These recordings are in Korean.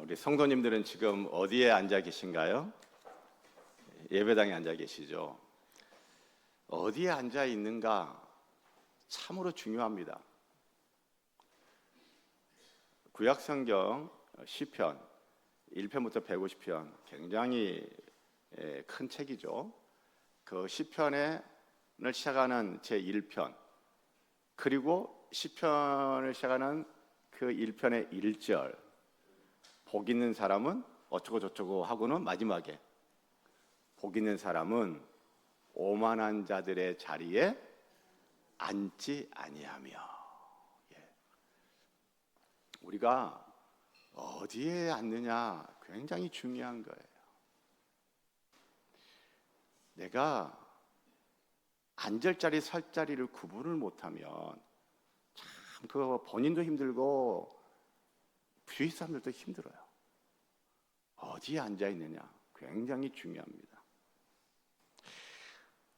우리 성도님들은 지금 어디에 앉아 계신가요? 예배당에 앉아 계시죠? 어디에 앉아 있는가 참으로 중요합니다. 구약성경 시편 1편부터 150편 굉장히 큰 책이죠. 그 시편을 시작하는 제1편 그리고 시편을 시작하는 그 1편의 1절 복 있는 사람은 어쩌고 저쩌고 하고는 마지막에 복 있는 사람은 오만한 자들의 자리에 앉지 아니하며. 우리가 어디에 앉느냐 굉장히 중요한 거예요. 내가 앉을 자리 설 자리를 구분을 못하면 참 그거 본인도 힘들고 주위 사람들도 힘들어요. 어디에 앉아 있느냐 굉장히 중요합니다.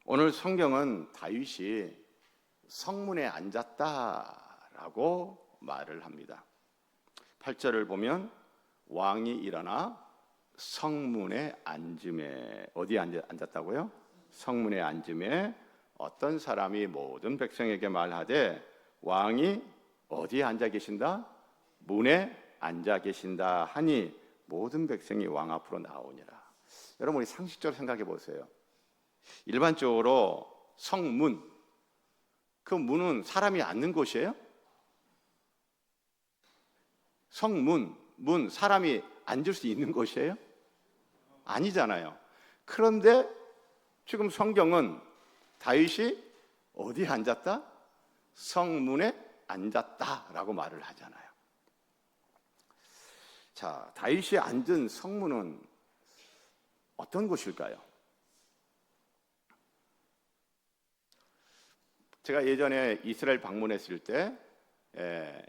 오늘 성경은 다윗이 성문에 앉았다라고 말을 합니다. 8절을 보면 왕이 일어나 성문에 앉음에, 어디에 앉았다고요? 성문에 앉음에 어떤 사람이 모든 백성에게 말하되 왕이 어디에 앉아 계신다? 문에 앉아 계신다 하니 모든 백성이 왕 앞으로 나오니라. 여러분 우리 상식적으로 생각해 보세요. 일반적으로 성문, 그 문은 사람이 앉는 곳이에요? 성문, 문, 사람이 앉을 수 있는 곳이에요? 아니잖아요. 그런데 지금 성경은 다윗이 어디에 앉았다? 성문에 앉았다라고 말을 하잖아요. 자, 다윗이 앉은 성문은 어떤 곳일까요? 제가 예전에 이스라엘 방문했을 때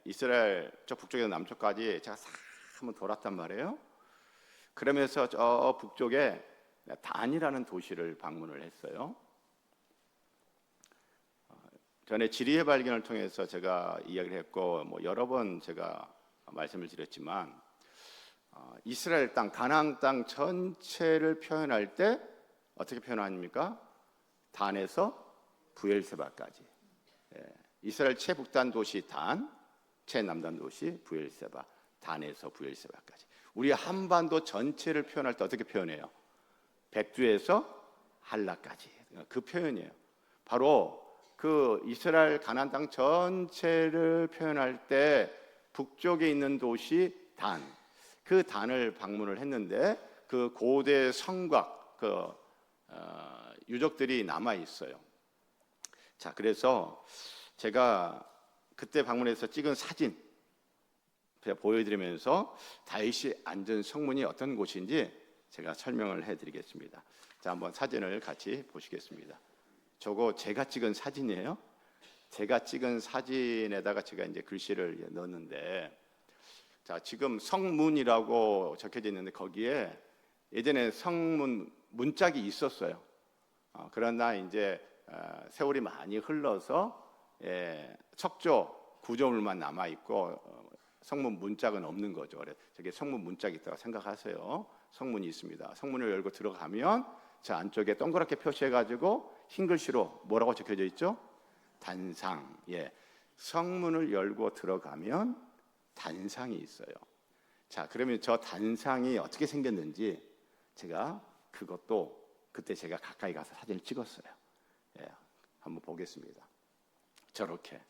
이스라엘 저 북쪽에서 남쪽까지 제가 싹 한번 돌았단 말이에요. 그러면서 저 북쪽에 단이라는 도시를 방문을 했어요. 전에 지리의 발견을 통해서 제가 이야기를 했고 여러 번 제가 말씀을 드렸지만 이스라엘 땅, 가나안 땅 전체를 표현할 때 어떻게 표현합니까? 단에서 부엘세바까지. 이스라엘 최북단 도시 단, 최남단 도시 부엘세바, 단에서 부엘세바까지. 우리 한반도 전체를 표현할 때 어떻게 표현해요? 백두에서 한라까지. 그 표현이에요. 바로 그 이스라엘 가나안 땅 전체를 표현할 때 북쪽에 있는 도시 단, 그 단을 방문을 했는데 그 고대 성곽 유적들이 남아 있어요. 자, 그래서 제가 그때 방문해서 찍은 사진 제가 보여드리면서 다윗이 앉은 성문이 어떤 곳인지 제가 설명을 해드리겠습니다. 자, 한번 사진을 같이 보시겠습니다. 저거 제가 찍은 사진이에요. 제가 찍은 사진에다가 제가 이제 글씨를 넣었는데, 자, 지금 성문이라고 적혀져 있는데 거기에 예전에 성문 문짝이 있었어요. 그러나 이제 세월이 많이 흘러서 척조 구조물만 남아 있고 성문 문짝은 없는 거죠. 저게 성문 문짝이 있다고 생각하세요. 성문이 있습니다. 성문을 열고 들어가면 저 안쪽에 동그랗게 표시해가지고 흰 글씨로 뭐라고 적혀져 있죠? 단상. 성문을 열고 들어가면 단상이 있어요. 자, 그러면 저 단상이 어떻게 생겼는지 제가 그것도 그때 제가 가까이 가서 사진을 찍었어요. 한번 보겠습니다. 저렇게,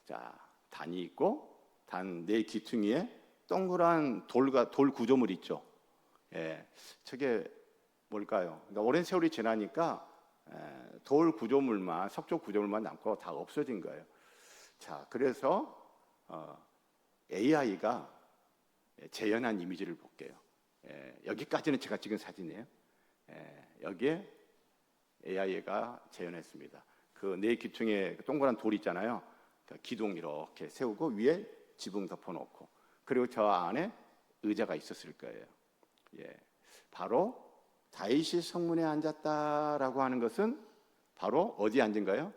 자, 단이 있고 단 네 기퉁이에 동그란 돌 구조물 있죠. 저게 뭘까요? 그러니까 오랜 세월이 지나니까 돌 구조물만, 석조 구조물만 남고 다 없어진 거예요. 자, 그래서 AI가 재현한 이미지를 볼게요. 여기까지는 제가 찍은 사진이에요. 여기에 AI가 재현했습니다. 그 네 기퉁에 동그란 돌 있잖아요. 그 기둥 이렇게 세우고 위에 지붕 덮어놓고, 그리고 저 안에 의자가 있었을 거예요. 바로 다윗이 성문에 앉았다라고 하는 것은 바로 어디에 앉은 거예요?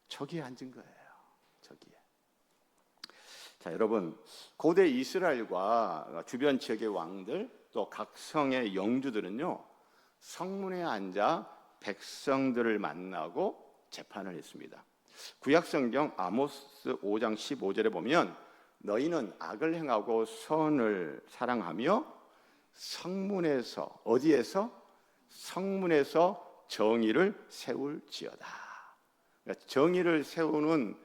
저기에 앉은 거예요. 저기에. 자, 여러분, 고대 이스라엘과 주변 지역의 왕들 또 각 성의 영주들은요, 성문에 앉아 백성들을 만나고 재판을 했습니다. 구약성경 아모스 5장 15절에 보면 너희는 악을 행하고 선을 사랑하며 성문에서, 어디에서? 성문에서 정의를 세울지어다. 그러니까 정의를 세우는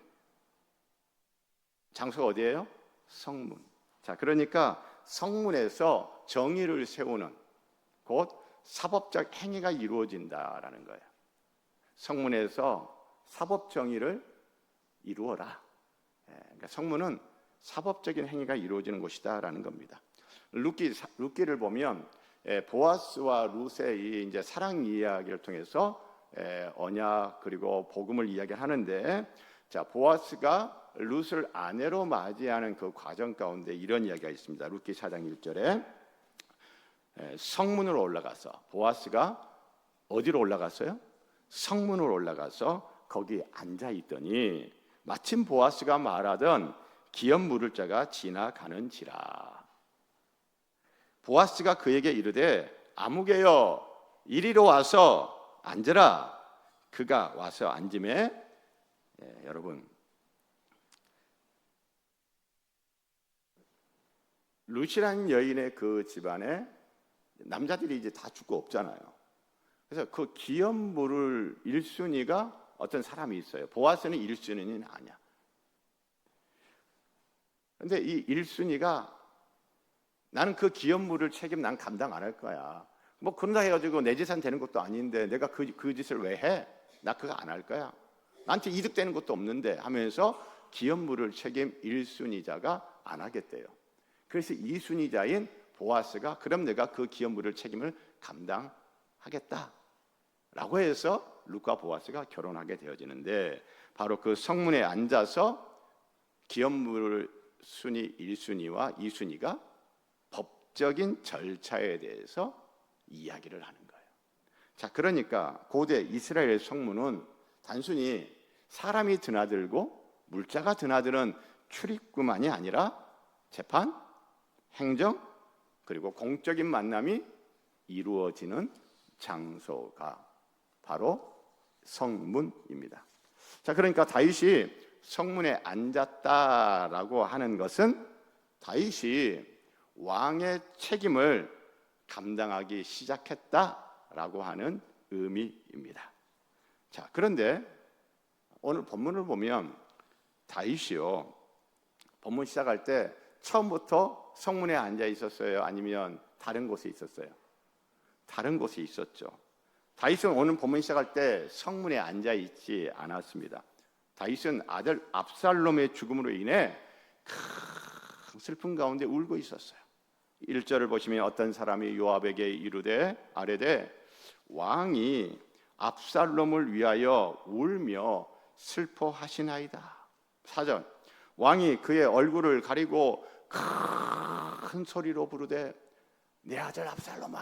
장소가 어디예요? 성문. 자, 그러니까 성문에서 정의를 세우는 곧 사법적 행위가 이루어진다라는 거예요. 성문에서 사법 정의를 이루어라. 그러니까 성문은 사법적인 행위가 이루어지는 곳이다라는 겁니다. 룻기를 보면 보아스와 룻의 이제 사랑 이야기를 통해서 언약 그리고 복음을 이야기하는데, 자, 보아스가 룻을 아내로 맞이하는 그 과정 가운데 이런 이야기가 있습니다. 룻기 4장 1절에 성문으로 올라가서, 보아스가 어디로 올라갔어요? 성문으로 올라가서 거기 앉아 있더니 마침 보아스가 말하던 기업 물을 자가 지나가는지라. 보아스가 그에게 이르되 아무개여 이리로 와서 앉으라. 그가 와서 앉음에, 여러분, 룻이라는 여인의 그 집안에 남자들이 이제 다 죽고 없잖아요. 그래서 그 기업 물을 1순위가 어떤 사람이 있어요. 보아스는 1순위는 아니야. 근데 이 1순위가 나는 그 기업 물을 책임 난 감당 안 할 거야. 뭐 그런다 해가지고 내 재산 되는 것도 아닌데 내가 그 짓을 왜 해? 나 그거 안 할 거야. 나한테 이득 되는 것도 없는데 하면서 기업 물을 책임 1순위자가 안 하겠대요. 그래서 2순위자인 보아스가 그럼 내가 그 기업 물을 책임을 감당하겠다 라고 해서 룻과 보아스가 결혼하게 되어지는데, 바로 그 성문에 앉아서 기업 물 순위 1순위와 2순위가 법적인 절차에 대해서 이야기를 하는 거예요. 자, 그러니까 고대 이스라엘 성문은 단순히 사람이 드나들고 물자가 드나드는 출입구만이 아니라 재판, 행정, 그리고 공적인 만남이 이루어지는 장소가 바로 성문입니다. 자, 그러니까 다윗이 성문에 앉았다라고 하는 것은 다윗이 왕의 책임을 감당하기 시작했다라고 하는 의미입니다. 자, 그런데 오늘 본문을 보면 다윗이요, 본문 시작할 때 처음부터 성문에 앉아 있었어요? 아니면 다른 곳에 있었어요? 다른 곳에 있었죠. 다윗은 오늘 본문 시작할 때 성문에 앉아 있지 않았습니다. 다윗은 아들 압살롬의 죽음으로 인해 큰 슬픔 가운데 울고 있었어요. 1절을 보시면 어떤 사람이 요압에게 이르되 아뢰되 왕이 압살롬을 위하여 울며 슬퍼하시나이다. 4절 왕이 그의 얼굴을 가리고 큰 소리로 부르되 내 아들 압살롬아,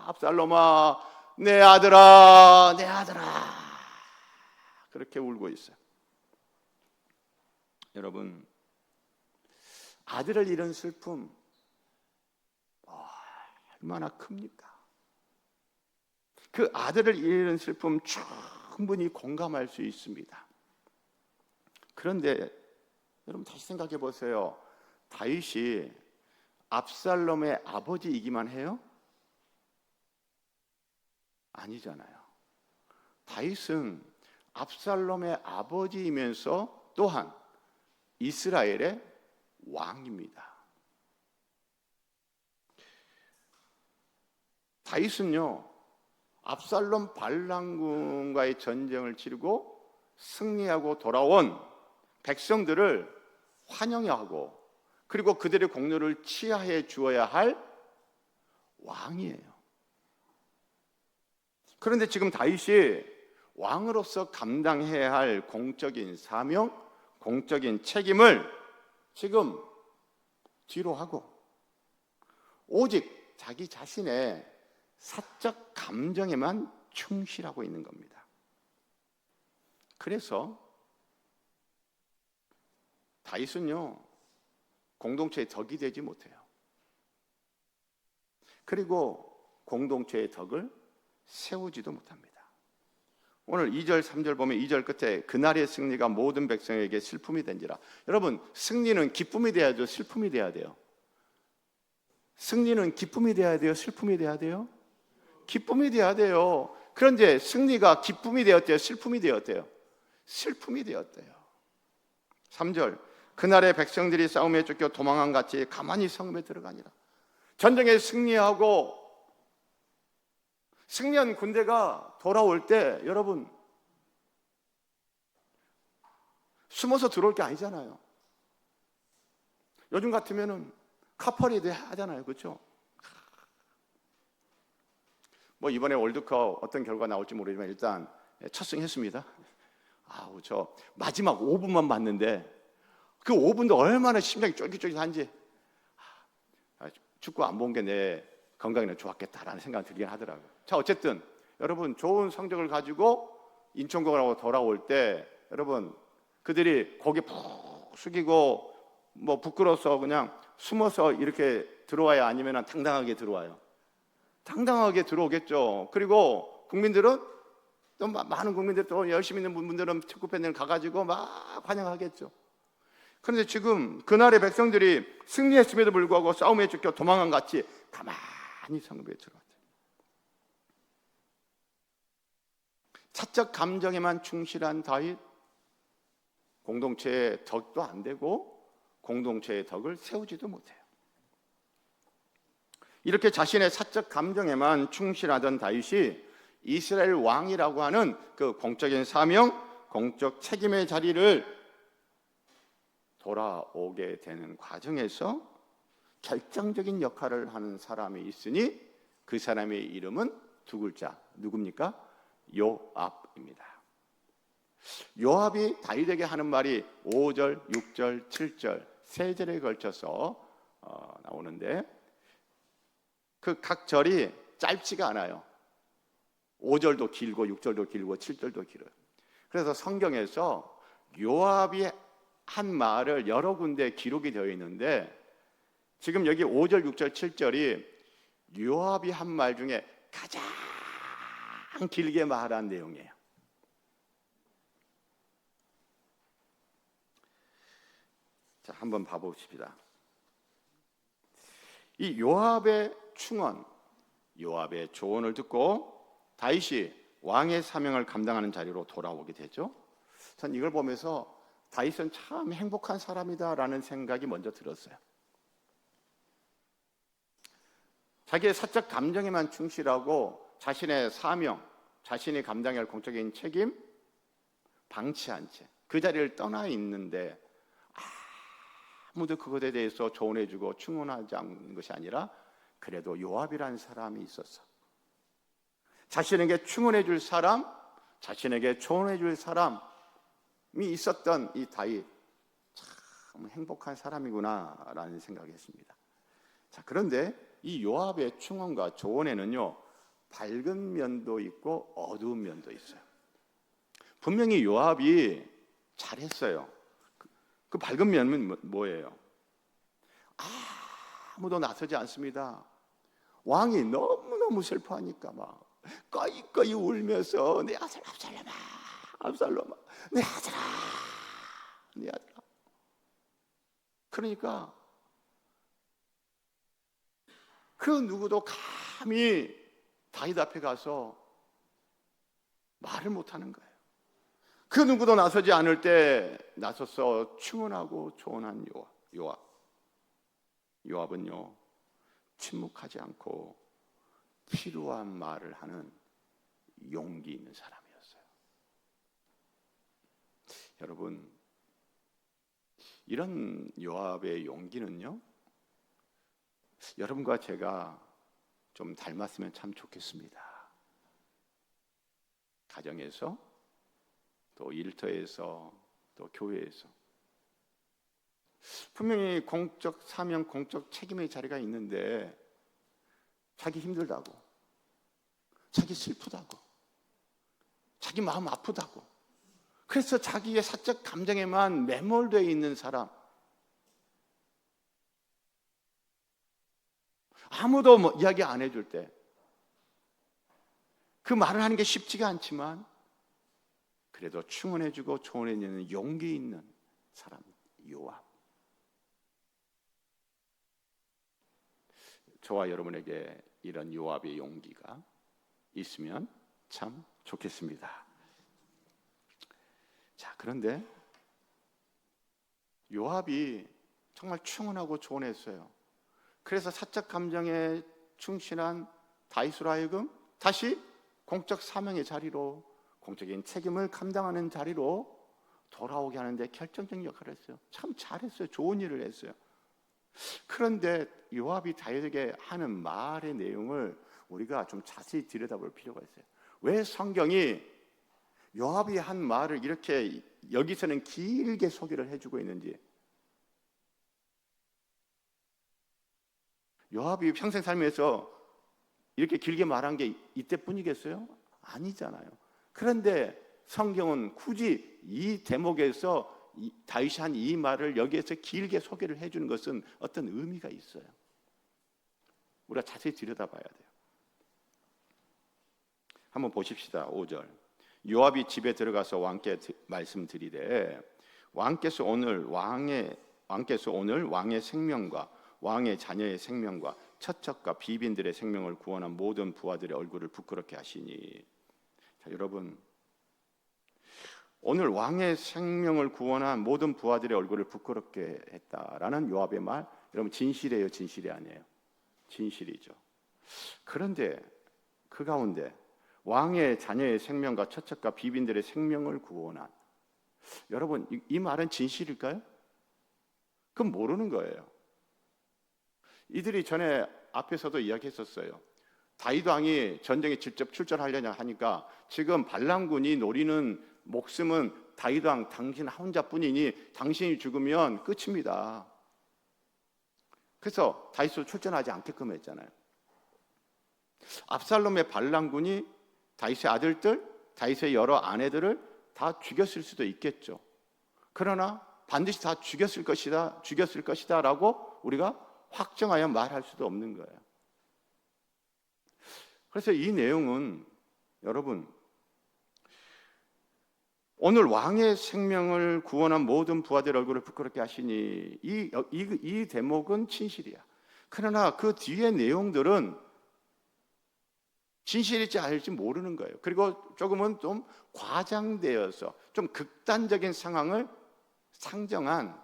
압살롬아, 내 아들아, 내 아들아, 그렇게 울고 있어요. 여러분, 아들을 잃은 슬픔 얼마나 큽니까? 그 아들을 잃은 슬픔 충분히 공감할 수 있습니다. 그런데 여러분 다시 생각해 보세요. 다윗이 압살롬의 아버지이기만 해요? 아니잖아요. 다윗은 압살롬의 아버지이면서 또한 이스라엘의 왕입니다. 다윗은요, 압살롬 반란군과의 전쟁을 치르고 승리하고 돌아온 백성들을 환영하고 그리고 그들의 공로를 치하해 주어야 할 왕이에요. 그런데 지금 다윗이 왕으로서 감당해야 할 공적인 사명, 공적인 책임을 지금 뒤로 하고 오직 자기 자신의 사적 감정에만 충실하고 있는 겁니다. 그래서 다윗은요 공동체의 덕이 되지 못해요. 그리고 공동체의 덕을 세우지도 못합니다. 오늘 2절 3절 보면 2절 끝에 그날의 승리가 모든 백성에게 슬픔이 된지라. 여러분, 승리는 기쁨이 돼야 돼요, 슬픔이 돼야 돼요? 승리는 기쁨이 돼야 돼요, 슬픔이 돼야 돼요? 기쁨이 돼야 돼요. 그런데 승리가 기쁨이 되었대요, 슬픔이 되었대요? 슬픔이 되었대요. 3절 그날의 백성들이 싸움에 쫓겨 도망한 같이 가만히 성읍에 들어가니라. 전쟁에 승리하고 승리한 군대가 돌아올 때 여러분 숨어서 들어올 게 아니잖아요. 요즘 같으면은 카퍼레이드 하잖아요, 그렇죠? 뭐 이번에 월드컵 어떤 결과 나올지 모르지만 일단 첫 승했습니다. 아우 저 마지막 5분만 봤는데 그 5분도 얼마나 심장이 쫄깃쫄깃한지 축구 안 본 게 내 건강에는 좋았겠다라는 생각이 들긴 하더라고요. 자, 어쨌든 여러분 좋은 성적을 가지고 인천공항으로 돌아올 때 여러분 그들이 고개 푹 숙이고 뭐 부끄러워서 그냥 숨어서 이렇게 들어와야 아니면 당당하게 들어와요. 당당하게 들어오겠죠. 그리고 국민들은 또 많은 국민들 또 열심히 있는 분들은 축구 팬들 가가지고 막 환영하겠죠. 그런데 지금 그날의 백성들이 승리했음에도 불구하고 싸움에 쫓겨 도망한 같이 가만히 성읍에 들어왔대요. 사적 감정에만 충실한 다윗, 공동체의 덕도 안 되고 공동체의 덕을 세우지도 못해요. 이렇게 자신의 사적 감정에만 충실하던 다윗이 이스라엘 왕이라고 하는 그 공적인 사명, 공적 책임의 자리를 돌아오게 되는 과정에서 결정적인 역할을 하는 사람이 있으니 그 사람의 이름은 두 글자, 누굽니까? 요압입니다. 요압이 다윗에게 하는 말이 5절, 6절, 7절 세 절에 걸쳐서 나오는데 그 각 절이 짧지가 않아요. 5절도 길고 6절도 길고 7절도 길어요. 그래서 성경에서 요압이 한 말을 여러 군데 기록이 되어 있는데 지금 여기 5절, 6절, 7절이 요압이 한 말 중에 가장 길게 말한 내용이에요. 자, 한번 봐봅시다. 이 요압의 충언, 요압의 조언을 듣고 다윗이 왕의 사명을 감당하는 자리로 돌아오게 되죠. 전 이걸 보면서 다윗은 참 행복한 사람이다라는 생각이 먼저 들었어요. 자기의 사적 감정에만 충실하고 자신의 사명, 자신이 감당할 공적인 책임 방치한 채 그 자리를 떠나 있는데 아무도 그것에 대해서 조언해주고 충원하지 않는 것이 아니라 그래도 요압이라는 사람이 있었어. 자신에게 충원해줄 사람, 자신에게 조언해줄 사람이 있었던 이 다윗, 참 행복한 사람이구나라는 생각이 했습니다. 자, 그런데 이 요압의 충원과 조언에는요 밝은 면도 있고 어두운 면도 있어요. 분명히 요압이 잘했어요. 그 밝은 면은 뭐예요? 아무도 나서지 않습니다. 왕이 너무너무 슬퍼하니까 막 꺼이꺼이 울면서 내 아들 압살롬아, 압살롬아, 내 아들아, 내 아들아. 그러니까 그 누구도 감히 다윗 앞에 가서 말을 못하는 거예요. 그 누구도 나서지 않을 때 나서서 충원하고 조언한 요압은요 침묵하지 않고 필요한 말을 하는 용기 있는 사람이었어요. 여러분, 이런 요압의 용기는요 여러분과 제가 좀 닮았으면 참 좋겠습니다. 가정에서 또 일터에서 또 교회에서 분명히 공적 사명, 공적 책임의 자리가 있는데 자기 힘들다고, 자기 슬프다고, 자기 마음 아프다고, 그래서 자기의 사적 감정에만 매몰되어 있는 사람, 아무도 뭐 이야기 안 해줄 때 그 말을 하는 게 쉽지가 않지만 그래도 충원해주고 조언해주는 용기 있는 사람, 요압. 저와 여러분에게 이런 요압의 용기가 있으면 참 좋겠습니다. 자, 그런데 요압이 정말 충원하고 조언했어요. 그래서 사적 감정에 충실한 다윗으로 하여금 다시 공적 사명의 자리로, 공적인 책임을 감당하는 자리로 돌아오게 하는데 결정적인 역할을 했어요. 참 잘했어요. 좋은 일을 했어요. 그런데 요압이 다윗에게 하는 말의 내용을 우리가 좀 자세히 들여다볼 필요가 있어요. 왜 성경이 요압이 한 말을 이렇게 여기서는 길게 소개를 해주고 있는지. 요압이 평생 살면서 이렇게 길게 말한 게 이때뿐이겠어요? 아니잖아요. 그런데 성경은 굳이 이 대목에서 다윗이 한 이 말을 여기에서 길게 소개를 해주는 것은 어떤 의미가 있어요. 우리가 자세히 들여다봐야 돼요. 한번 보십시다. 5절. 요압이 집에 들어가서 왕께 말씀드리되 왕께서 오늘 왕의 생명과 왕의 자녀의 생명과 처척과 비빈들의 생명을 구원한 모든 부하들의 얼굴을 부끄럽게 하시니. 자, 여러분, 오늘 왕의 생명을 구원한 모든 부하들의 얼굴을 부끄럽게 했다라는 요압의 말, 여러분 진실이에요, 진실이 아니에요? 진실이죠. 그런데 그 가운데 왕의 자녀의 생명과 처척과 비빈들의 생명을 구원한, 여러분 이 말은 진실일까요? 그건 모르는 거예요. 이들이 전에 앞에서도 이야기했었어요. 다윗 왕이 전쟁에 직접 출전하려냐 하니까 지금 발람군이 노리는 목숨은 다윗 왕 당신 혼자뿐이니 당신이 죽으면 끝입니다. 그래서 다윗으로 출전하지 않게끔 했잖아요. 압살롬의 발람군이 다윗의 아들들, 다윗의 여러 아내들을 다 죽였을 수도 있겠죠. 그러나 반드시 다 죽였을 것이다라고 우리가 확정하여 말할 수도 없는 거예요. 그래서 이 내용은 여러분, 오늘 왕의 생명을 구원한 모든 부하들 얼굴을 부끄럽게 하시니, 이 대목은 진실이야. 그러나 그 뒤의 내용들은 진실일지 아닐지 모르는 거예요. 그리고 조금은 좀 과장되어서 좀 극단적인 상황을 상정한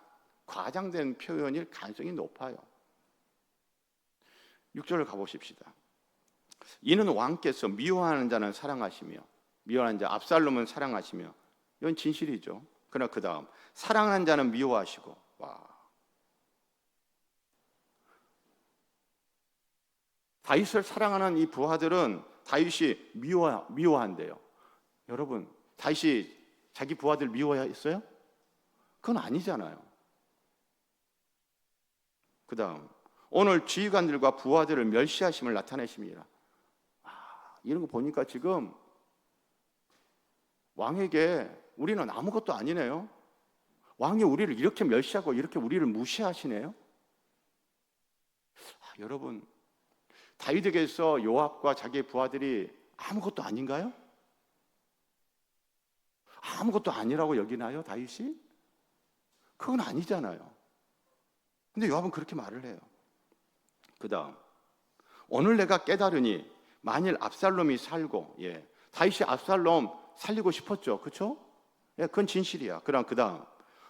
과장된 표현일 가능성이 높아요. 6절을 가보십시다. 이는 왕께서 미워하는 자는 사랑하시며 미워하는 자 압살롬은 사랑하시며, 이건 진실이죠. 그러나 그 다음 사랑하는 자는 미워하시고. 다윗을 사랑하는 이 부하들은 다윗이 미워한대요. 여러분, 다윗이 자기 부하들 미워했어요? 그건 아니잖아요. 그 다음 오늘 지휘관들과 부하들을 멸시하심을 나타내심이라. 이런 거 보니까 지금 왕에게 우리는 아무것도 아니네요. 왕이 우리를 이렇게 멸시하고 이렇게 우리를 무시하시네요. 여러분, 다윗에게서 요압과 자기의 부하들이 아무것도 아닌가요? 아무것도 아니라고 여기나요, 다윗이? 그건 아니잖아요. 근데 요압은 그렇게 말을 해요. 그 다음 오늘 내가 깨달으니 만일 압살롬이 살고, 다윗이 압살롬 살리고 싶었죠, 그렇죠? 그건 진실이야. 그럼 그 다음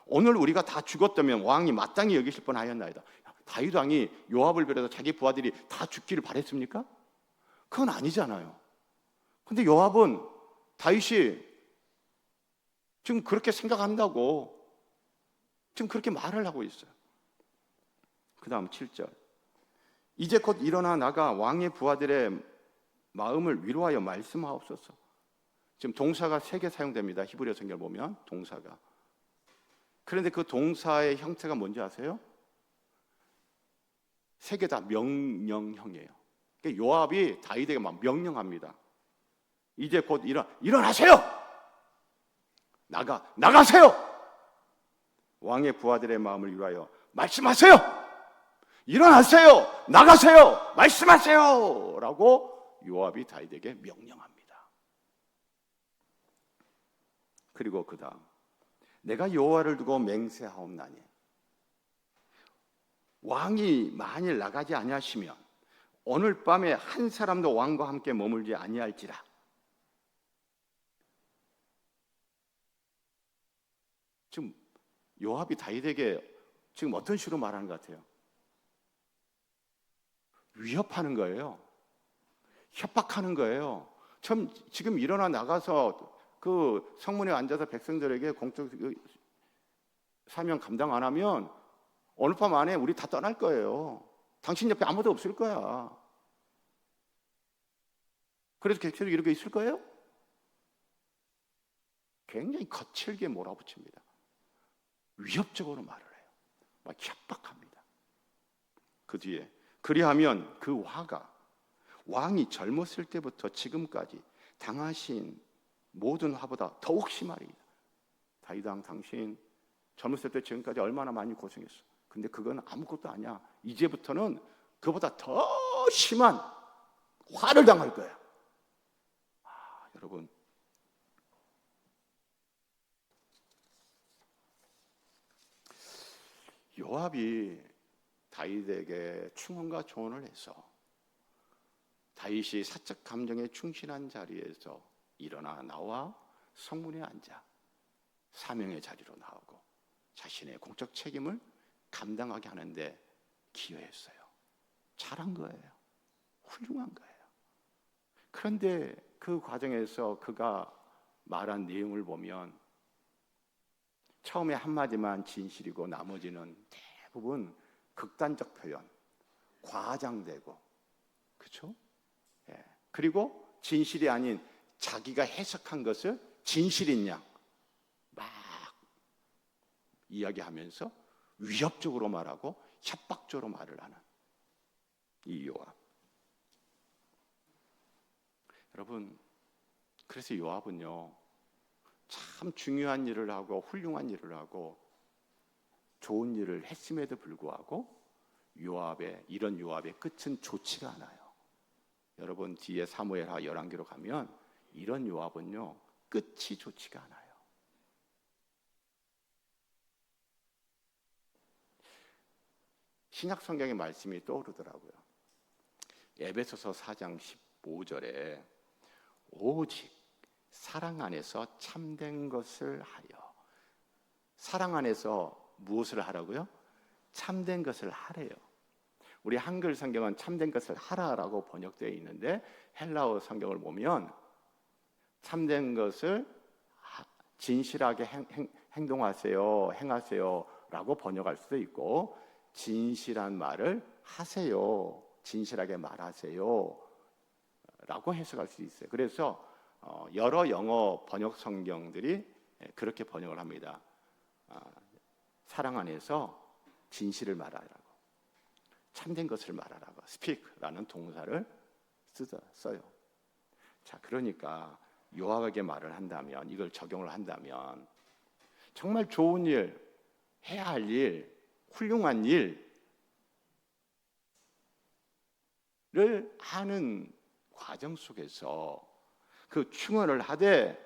오늘 우리가 다 죽었다면 왕이 마땅히 여기실 뻔하였나이다. 다윗 왕이 요압을 비롯해서 자기 부하들이 다 죽기를 바랬습니까? 그건 아니잖아요. 근데 요압은 다윗이 지금 그렇게 생각한다고 지금 그렇게 말을 하고 있어요. 그 다음 7절. 이제 곧 일어나 나가 왕의 부하들의 마음을 위로하여 말씀하옵소서. 지금 동사가 3개 사용됩니다. 히브리어 성경을 보면 동사가. 그런데 그 동사의 형태가 뭔지 아세요? 3개 다 명령형이에요. 그러니까 요압이 다윗에게 막 명령합니다. 이제 곧 일어나세요. 나가세요. 왕의 부하들의 마음을 위로하여 말씀하세요. 일어나세요, 나가세요, 말씀하세요 라고 요압이 다윗에게 명령합니다. 그리고 그 다음, 내가 여호와를 두고 맹세하옵나니 왕이 만일 나가지 아니하시면 오늘 밤에 한 사람도 왕과 함께 머물지 아니할지라. 지금 요압이 다윗에게 지금 어떤 식으로 말하는 것 같아요? 위협하는 거예요. 협박하는 거예요. 지금 일어나 나가서 그 성문에 앉아서 백성들에게 공적 사명 감당 안 하면 어느 밤 안에 우리 다 떠날 거예요. 당신 옆에 아무도 없을 거야. 그래서 계속 이렇게 있을 거예요? 굉장히 거칠게 몰아붙입니다. 위협적으로 말을 해요. 막 협박합니다. 그 뒤에 그리하면 그 화가 왕이 젊었을 때부터 지금까지 당하신 모든 화보다 더욱 심하리이다. 다윗 왕, 당신 젊었을 때 지금까지 얼마나 많이 고생했어. 근데 그건 아무것도 아니야. 이제부터는 그보다 더 심한 화를 당할 거야. 여러분, 요압이 다윗에게 충언과 조언을 해서 다윗이 사적 감정에 충실한 자리에서 일어나 나와 성문에 앉아 사명의 자리로 나오고 자신의 공적 책임을 감당하게 하는데 기여했어요. 잘한 거예요. 훌륭한 거예요. 그런데 그 과정에서 그가 말한 내용을 보면 처음에 한마디만 진실이고 나머지는 대부분 극단적 표현, 과장되고, 그렇죠? 예. 그리고 진실이 아닌 자기가 해석한 것을 진실인 양 막 이야기하면서 위협적으로 말하고 협박적으로 말을 하는 이 요압. 여러분, 그래서 요압은요, 참 중요한 일을 하고 훌륭한 일을 하고 좋은 일을 했음에도 불구하고 이런 요압의 끝은 좋지가 않아요. 여러분, 뒤에 사무엘하 열왕기로 가면 이런 요압은요, 끝이 좋지가 않아요. 신약 성경의 말씀이 떠오르더라고요. 에베소서 4장 15절에 오직 사랑 안에서 참된 것을 하여. 사랑 안에서 무엇을 하라고요? 참된 것을 하래요. 우리 한글 성경은 참된 것을 하라라고 번역되어 있는데 헬라어 성경을 보면 참된 것을 진실하게 행동하세요, 행하세요라고 번역할 수도 있고 진실한 말을 하세요, 진실하게 말하세요 라고 해석할 수 있어요. 그래서 여러 영어 번역 성경들이 그렇게 번역을 합니다. 사랑 안에서 진실을 말하라고, 참된 것을 말하라고 speak라는 동사를 써요. 자, 그러니까 요압에게 말을 한다면, 이걸 적용을 한다면 정말 좋은 일, 해야 할 일, 훌륭한 일을 하는 과정 속에서 그 충언을 하되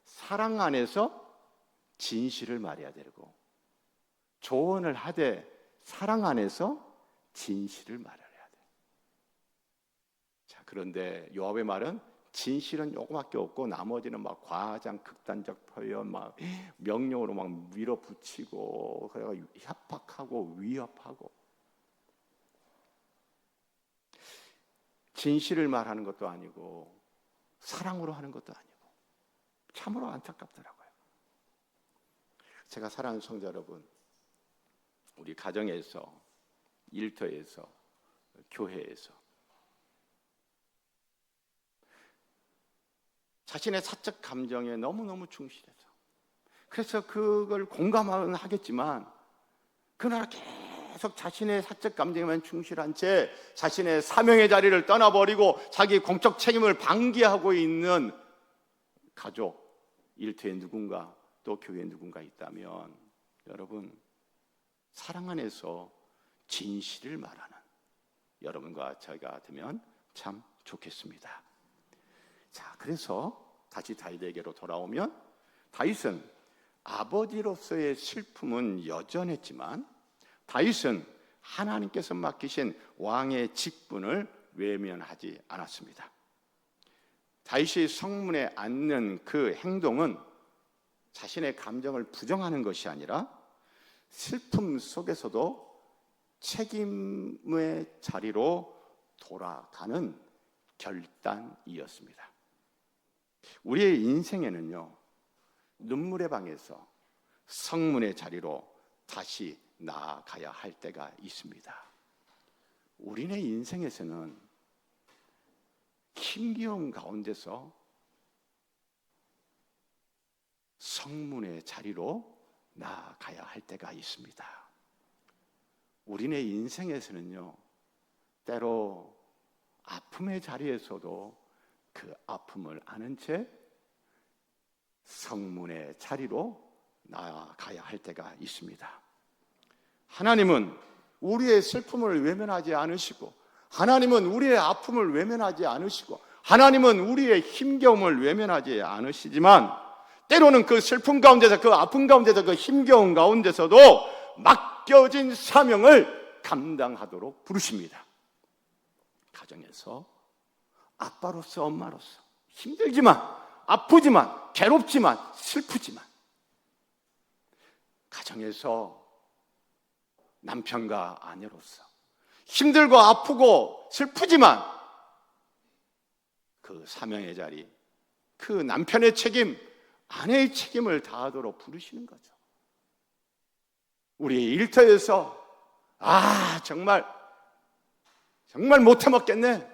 사랑 안에서 진실을 말해야 되고, 조언을 하되 사랑 안에서 진실을 말해야 돼. 자, 그런데 요압의 말은 진실은 요거밖에 없고 나머지는 막 과장, 극단적 표현, 막 명령으로 막 밀어붙이고, 그래가 협박하고 위협하고, 진실을 말하는 것도 아니고 사랑으로 하는 것도 아니고 참으로 안타깝더라고요. 제가 사랑하는 성도 여러분, 우리 가정에서, 일터에서, 교회에서 자신의 사적 감정에 너무너무 충실해서, 그래서 그걸 공감은 하겠지만 그러나 계속 자신의 사적 감정에만 충실한 채 자신의 사명의 자리를 떠나버리고 자기 공적 책임을 방기하고 있는 가족, 일터에 누군가, 또 교회에 누군가 있다면 여러분, 사랑 안에서 진실을 말하는 여러분과 저희가 되면 참 좋겠습니다. 자, 그래서 다시 다윗에게로 돌아오면 다윗은 아버지로서의 슬픔은 여전했지만 다윗은 하나님께서 맡기신 왕의 직분을 외면하지 않았습니다. 다윗이 성문에 앉는 그 행동은 자신의 감정을 부정하는 것이 아니라 슬픔 속에서도 책임의 자리로 돌아가는 결단이었습니다. 우리의 인생에는요, 눈물의 방에서 성문의 자리로 다시 나아가야 할 때가 있습니다. 우리네 인생에서는 힘겨움 가운데서 성문의 자리로 나아가야 할 때가 있습니다. 우리네 인생에서는요, 때로 아픔의 자리에서도 그 아픔을 아는 채 성문의 자리로 나아가야 할 때가 있습니다. 하나님은 우리의 슬픔을 외면하지 않으시고, 하나님은 우리의 아픔을 외면하지 않으시고, 하나님은 우리의 힘겨움을 외면하지 않으시지만, 때로는 그 슬픔 가운데서, 그 아픔 가운데서, 그 힘겨움 가운데서도 맡겨진 사명을 감당하도록 부르십니다. 가정에서 아빠로서, 엄마로서 힘들지만, 아프지만, 괴롭지만, 슬프지만, 가정에서 남편과 아내로서 힘들고 아프고 슬프지만 그 사명의 자리, 그 남편의 책임, 아내의 책임을 다하도록 부르시는 거죠. 우리 일터에서 정말 못해 먹겠네.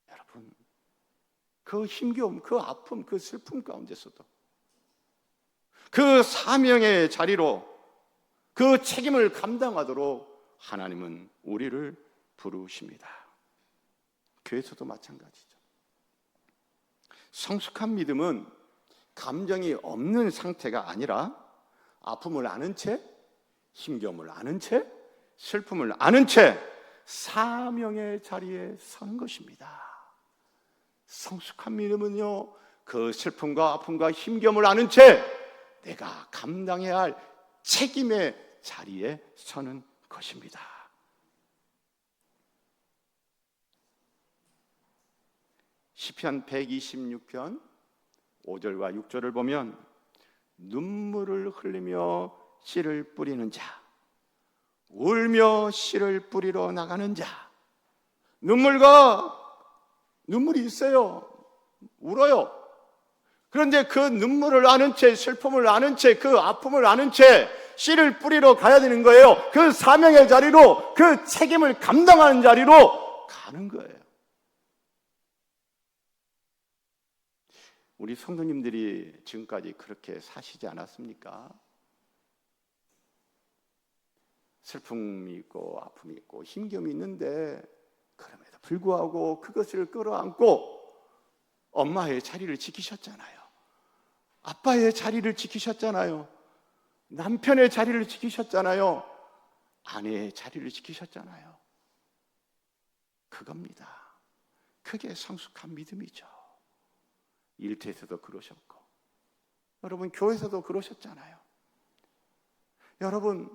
여러분, 그 힘겨움, 그 아픔, 그 슬픔 가운데서도 그 사명의 자리로 그 책임을 감당하도록 하나님은 우리를 부르십니다. 교회에서도 마찬가지죠. 성숙한 믿음은 감정이 없는 상태가 아니라 아픔을 아는 채, 힘겨움을 아는 채, 슬픔을 아는 채 사명의 자리에 서는 것입니다. 성숙한 믿음은요, 그 슬픔과 아픔과 힘겨움을 아는 채 내가 감당해야 할 책임의 자리에 서는 것입니다. 시편 126편 5절과 6절을 보면 눈물을 흘리며 씨를 뿌리는 자, 울며 씨를 뿌리러 나가는 자, 눈물이 있어요. 울어요. 그런데 그 눈물을 아는 채, 슬픔을 아는 채, 그 아픔을 아는 채 씨를 뿌리러 가야 되는 거예요. 그 사명의 자리로, 그 책임을 감당하는 자리로 가는 거예요. 우리 성도님들이 지금까지 그렇게 사시지 않았습니까? 슬픔이 있고 아픔이 있고 힘겨움이 있는데 그럼에도 불구하고 그것을 끌어안고 엄마의 자리를 지키셨잖아요. 아빠의 자리를 지키셨잖아요. 남편의 자리를 지키셨잖아요. 아내의 자리를 지키셨잖아요. 그겁니다. 그게 성숙한 믿음이죠. 일터에서도 그러셨고, 여러분 교회에서도 그러셨잖아요. 여러분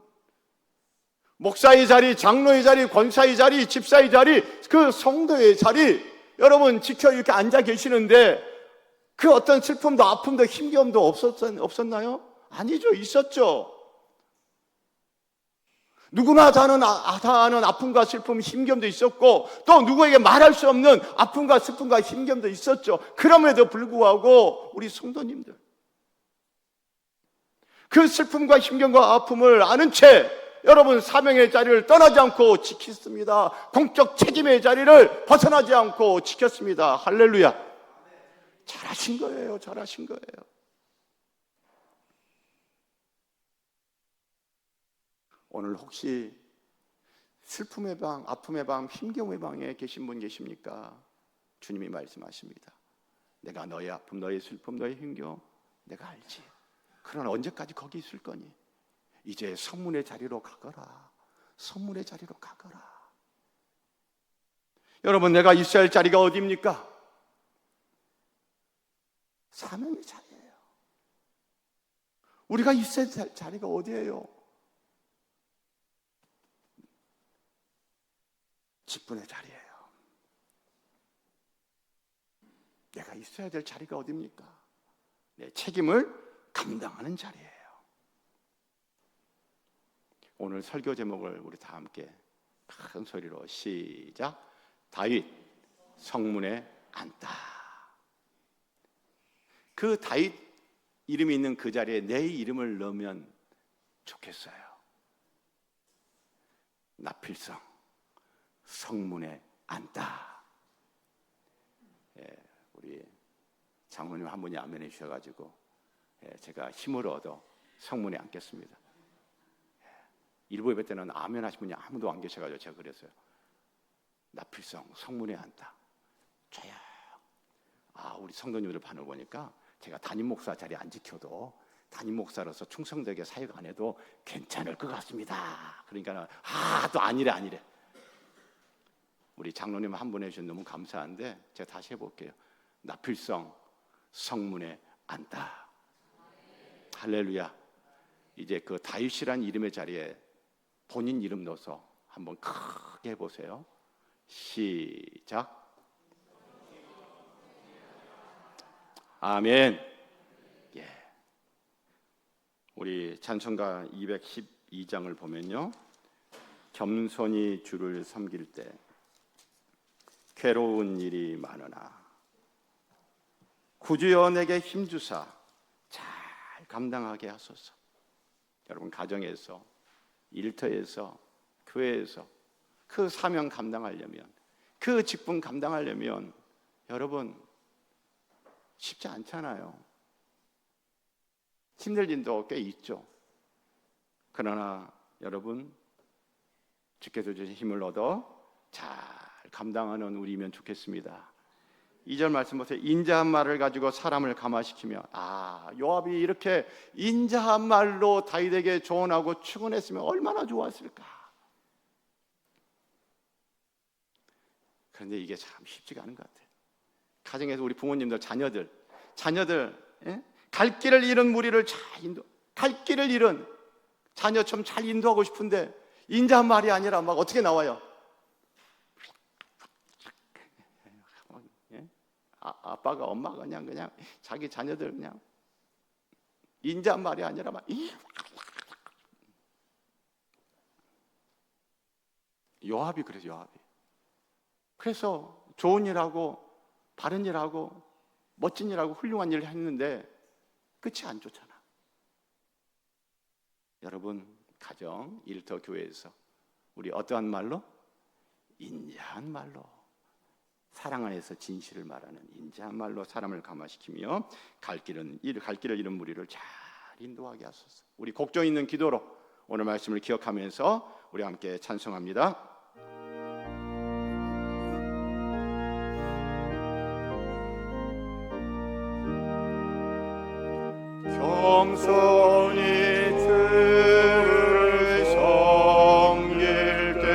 목사의 자리, 장로의 자리, 권사의 자리, 집사의 자리, 그 성도의 자리 여러분 지켜 이렇게 앉아 계시는데 그 어떤 슬픔도 아픔도 힘겨움도 없었나요? 아니죠. 있었죠. 누구나 다 아는 아픔과 슬픔, 힘겨움도 있었고 또 누구에게 말할 수 없는 아픔과 슬픔과 힘겨움도 있었죠. 그럼에도 불구하고 우리 성도님들 그 슬픔과 힘겨움과 아픔을 아는 채 여러분 사명의 자리를 떠나지 않고 지켰습니다. 공적 책임의 자리를 벗어나지 않고 지켰습니다. 할렐루야. 잘하신 거예요. 잘하신 거예요. 오늘 혹시 슬픔의 방, 아픔의 방, 힘겨움의 방에 계신 분 계십니까? 주님이 말씀하십니다. 내가 너의 아픔, 너의 슬픔, 너의 힘겨움 내가 알지. 그러나 언제까지 거기 있을 거니? 이제 성문의 자리로 가거라. 성문의 자리로 가거라. 여러분, 내가 있어야 할 자리가 어디입니까? 사명의 자리예요. 우리가 있어야 할 자리가 어디예요? 직분의 자리예요. 내가 있어야 될 자리가 어디입니까? 내 책임을 감당하는 자리예요. 오늘 설교 제목을 우리 다 함께 큰 소리로 시작. 다윗 성문에 앉다. 그 다윗 이름이 있는 그 자리에 내 이름을 넣으면 좋겠어요. 나필성 성문에 앉다. 우리 장로님 한 분이 아멘해 주셔가지고 제가 힘을 얻어 성문에 앉겠습니다. 일부 예배 때는 아멘 하신 분이 아무도 안 계셔가지고 제가 그랬어요. 나필성 성문에 앉다. 조용. 우리 성도님들 반응 보니까 제가 담임 목사 자리 안 지켜도 담임 목사로서 충성되게 사역 안 해도 괜찮을 것 같습니다. 그러니까 또 아니래. 우리 장로님 한 분 해주셔서 너무 감사한데 제가 다시 해볼게요. 나필성 성문에 앉다. 할렐루야. 이제 그 다윗이란 이름의 자리에 본인 이름 넣어서 한번 크게 해보세요. 시작. 아멘. 우리 찬송가 212장을 보면요, 겸손히 주를 섬길 때 괴로운 일이 많으나 구주여 내게 힘주사 잘 감당하게 하소서. 여러분, 가정에서, 일터에서, 교회에서 그 사명 감당하려면, 그 직분 감당하려면 여러분 쉽지 않잖아요. 힘들 일도 꽤 있죠. 그러나 여러분, 주께서 주신 힘을 얻어 잘 감당하는 우리면 좋겠습니다. 2절 말씀 보세요. 인자한 말을 가지고 사람을 감화시키며, 요압이 이렇게 인자한 말로 다윗에게 조언하고 축원했으면 얼마나 좋았을까. 그런데 이게 참 쉽지가 않은 것 같아요. 가정에서 우리 부모님들, 자녀들 갈 길을 잃은 무리를 갈 길을 잃은 자녀처럼 잘 인도하고 싶은데 인자한 말이 아니라 막 어떻게 나와요? 아빠가 엄마가 그냥 자기 자녀들 그냥 인자한 말이 아니라 막 요압이 그래서 요압이 그래서 좋은 일하고 바른 일하고 멋진 일하고 훌륭한 일을 했는데 끝이 안 좋잖아. 여러분, 가정, 일터, 교회에서 우리 어떠한 말로? 인자한 말로, 사랑 안에서 진실을 말하는 인자한 말로 사람을 감화시키며 갈 길을 잃은 무리를 잘 인도하게 하소서. 우리 곡정 있는 기도로 오늘 말씀을 기억하면서 우리 함께 찬송합니다. 겸손히 주를 섬길 때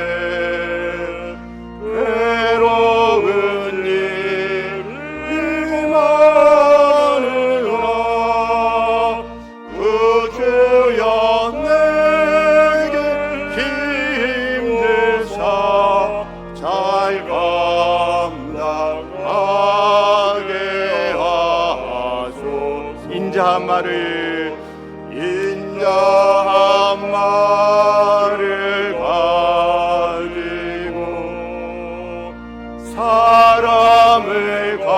괴로운 일이 많으나 구주여 내게 힘주사 잘 감당하게 하소서. 인자한 말을 가지고 사람을 감화시키며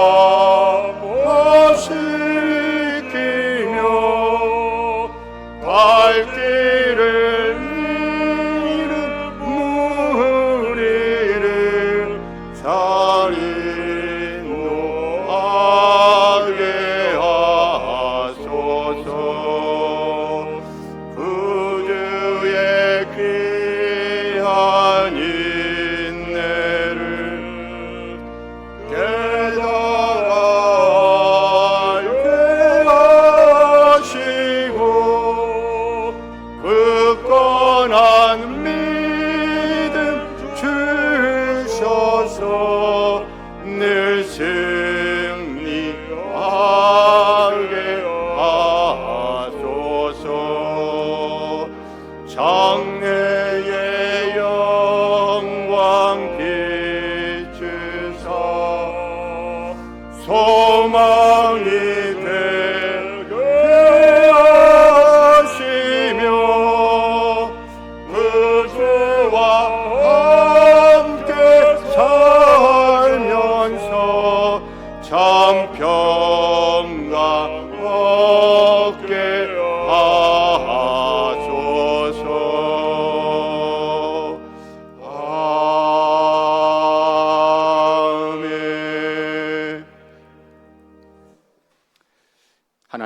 갈 길을 잃은 무리를 잘 인도하게 하소서. 구주의 귀한 인내를 깨달게 하시고 그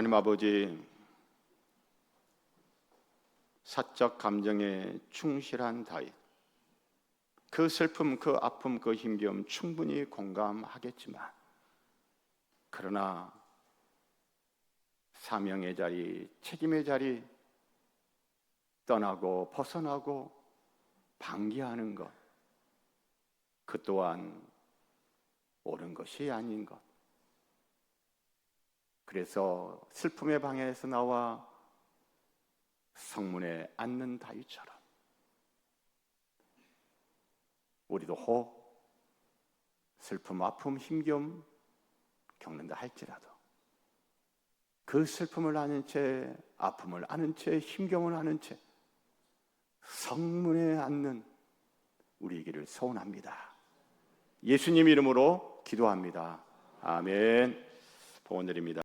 하나님 아버지, 사적 감정에 충실한 다윗, 그 슬픔, 그 아픔, 그 힘겨움 충분히 공감하겠지만, 그러나 사명의 자리, 책임의 자리 떠나고 벗어나고 방기하는 것, 그 또한 옳은 것이 아닌 것. 그래서 슬픔의 방에서 나와 성문에 앉는 다윗처럼 우리도 혹 슬픔, 아픔, 힘겨움 겪는다 할지라도 그 슬픔을 아는 채, 아픔을 아는 채, 힘겨움을 아는 채 성문에 앉는 우리에게를 소원합니다. 예수님 이름으로 기도합니다. 아멘. 봉헌드립니다.